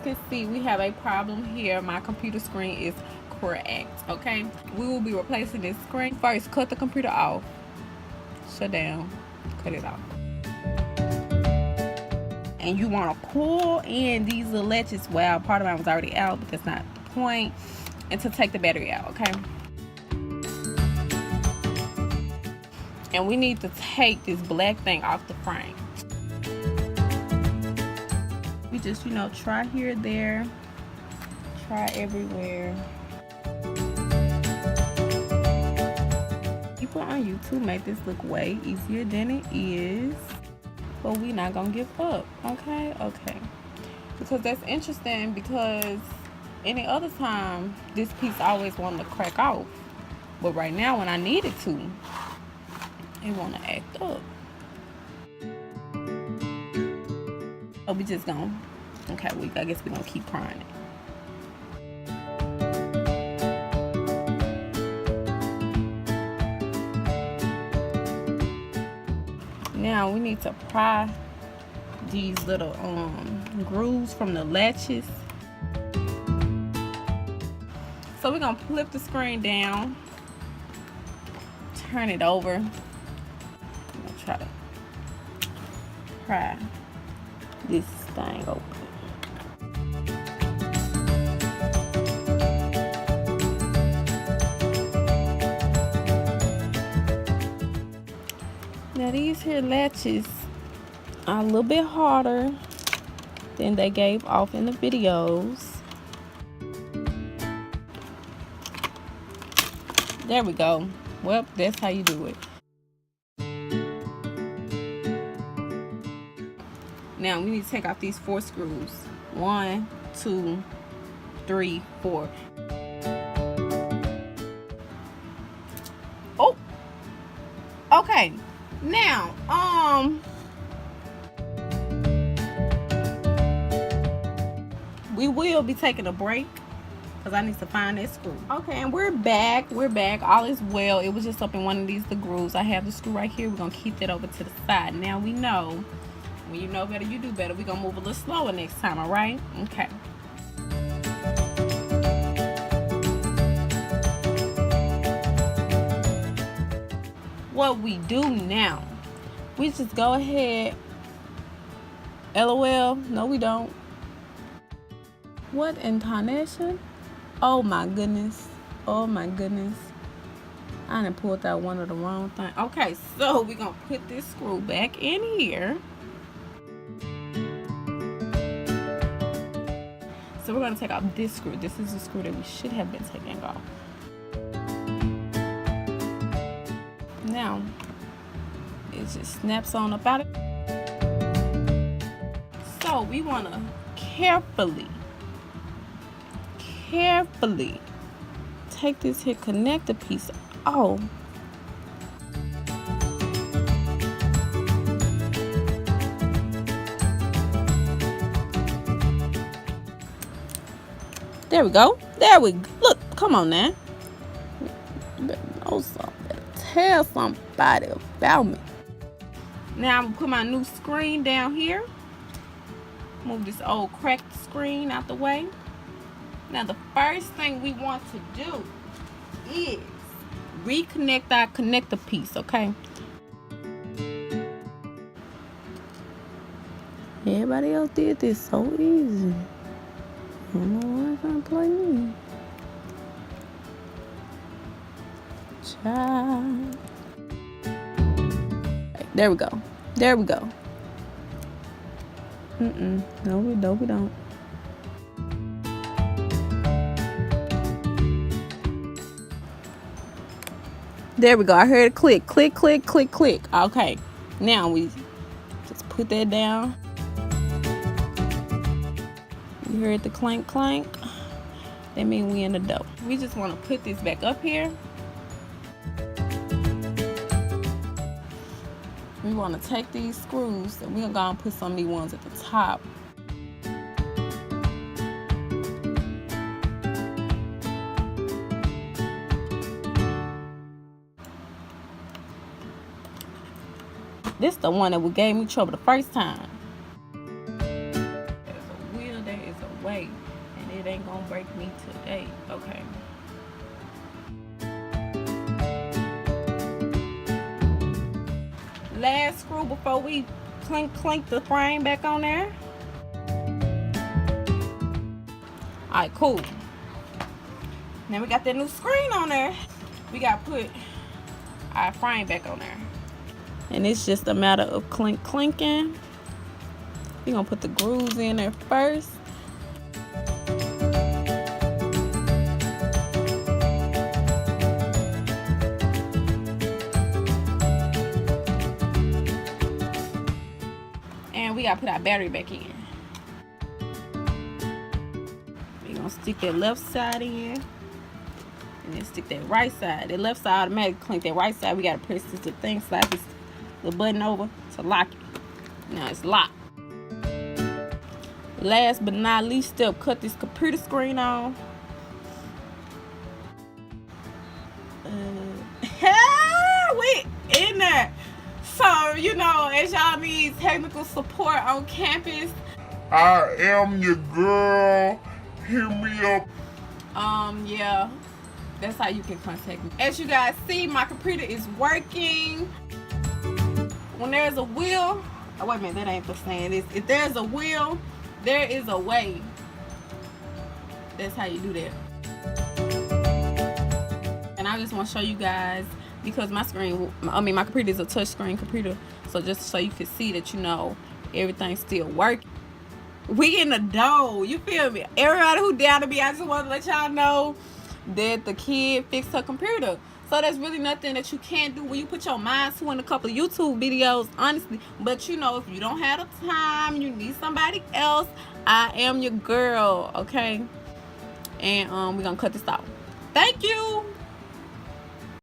can see, we have a problem here. My computer screen is cracked. Okay, we will be replacing this screen. First, cut the computer off. Shut down. Cut it off. And you want to pull in these little latches. Well, part of mine was already out, but that's not the point. And to take the battery out, okay? And we need to take this black thing off the frame. We just, try here, there, try everywhere. People on YouTube make this look way easier than it is, but we're not gonna give up, okay? Okay, because that's interesting, because any other time this piece always wanted to crack off, but right now when I need it to, it want to act up. So we just gonna, okay, I guess we're gonna keep prying it. Now we need to pry these little grooves from the latches. So we're gonna flip the screen down, turn it over. I'm gonna try to pry this thing open. Now these here latches are a little bit harder than they gave off in the videos. There we go. Well, that's how you do it. Now we need to take off these 4 screws. 1, 2, 3, 4. Oh, okay. Now, we will be taking a break because I need to find that screw. Okay, and we're back. All is well. It was just up in one of the grooves. I have the screw right here. We're gonna keep that over to the side. Now we know, when you know better, you do better. We're gonna move a little slower next time, all right? Okay. What we do now, we just go ahead. LOL. No, we don't. What intonation? Oh my goodness. Oh my goodness. I done pulled out one of the wrong thing. Okay, so we're gonna put this screw back in here. So we're gonna take off this screw. This is the screw that we should have been taking off. Now, it just snaps on up out of it. So we wanna carefully take this here connector piece off. There we go. Look, come on now. You better know something. Better tell somebody about me. Now I'm gonna put my new screen down here. Move this old cracked screen out the way. Now the first thing we want to do is reconnect our connector piece, okay? Everybody else did this so easy. I don't know why I'm trying to play me. Child. There we go. No, we don't. There we go. I heard it click. Okay. Now we just put that down. You heard the clank. That means we in the dough. We just want to put this back up here. We want to take these screws and we're going to go and put some of these ones at the top. This is the one that gave me trouble the first time. There's a will, there is a way. it ain't gonna break me today. Okay. Last screw before we clink the frame back on there. Alright, cool. Now we got that new screen on there. We gotta put our frame back on there. And it's just a matter of clinking. We're gonna put the grooves in there first. And we gotta put our battery back in. We're gonna stick that left side in. And then stick that right side. The left side automatically clink. That right side, we gotta press this little thing, slide this little button over to lock it. Now it's locked. Last but not least step, cut this computer screen on. We in there. So, you know, as y'all need technical support on campus, I am your girl. Hit me up. Yeah, that's how you can contact me. As you guys see, my computer is working. When there's a will, oh wait a minute, that ain't the saying. If there's a will, there is a way. That's how you do that. And I just want to show you guys, because my computer is a touch screen computer, so just so you can see that, you know, everything's still working. We in the dough, you feel me? Everybody who down to me, I just want to let y'all know that the kid fixed her computer. So there's really nothing that you can't do when you put your mind to in a couple of YouTube videos, honestly. But you know, if you don't have the time, you need somebody else, I am your girl, okay? And we're gonna cut this off. Thank you.